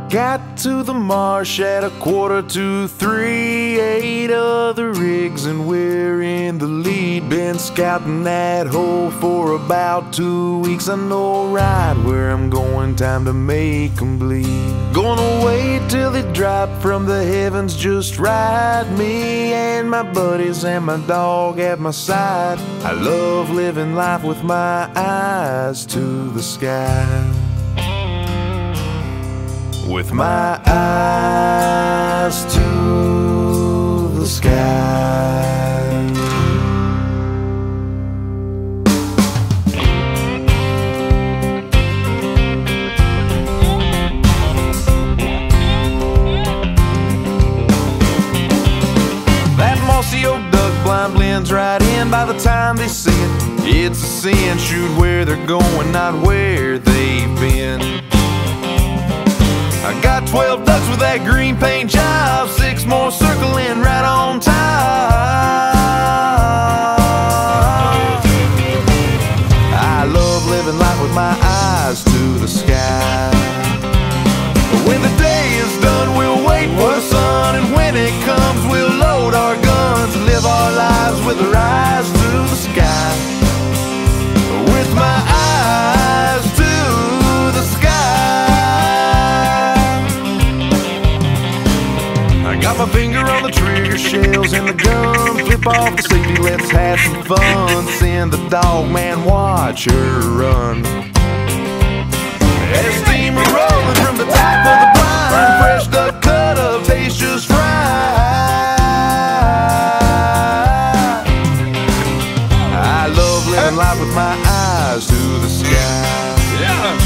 Got to the marsh at 2:45, 8 other rigs and we're in the lead. Been scouting that hole for about 2 weeks. I know right where I'm going, time to make 'em bleed. Gonna wait till they drop from the heavens just right. Me and my buddies and my dog at my side. I love living life with my eyes to the sky. With my eyes to the sky. That mossy old duck blind blends right in by the time they see it. It's a sin, shoot where they're going, not where they've been. I got 12 ducks with that green paint job, 6 more circling right on top. I love living life with my eyes to the sky. But when the day is done, we'll wait for the sun, and when it comes, we'll load our guns and live our lives with our eyes to the sky. With my eyes to the sky. Got my finger on the trigger, shells in the gun. Flip off the safety, let's have some fun. Send the dog man, watch her run. There's steamer rolling from the top of the blind. Fresh duck cut up, tastes just right. I love living life with my eyes to the sky. Yeah.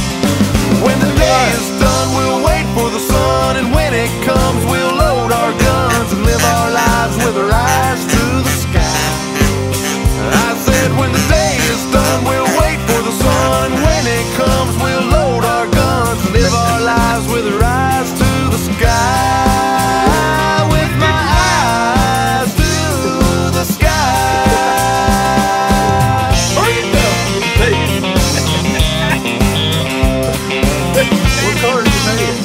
When the day is done, we'll wait for the sun, and when it comes, we'll load our guns and live our lives with our eyes to the sky. I said when the day is done, we'll wait for the sun, and when it comes, we'll load our guns and live our lives with our eyes to the sky. With my eyes to the sky. What color did you make it?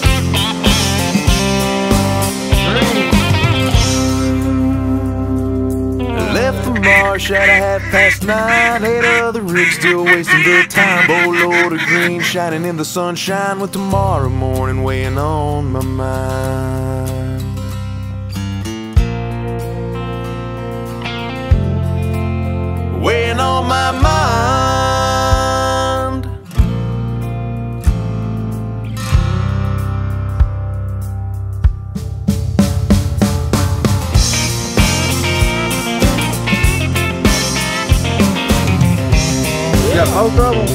Left the marsh at 9:30. 8 other rigs still wasting their time. Boatload of green shining in the sunshine, with tomorrow morning weighing on my mind. Weighing on my mind. You got no trouble?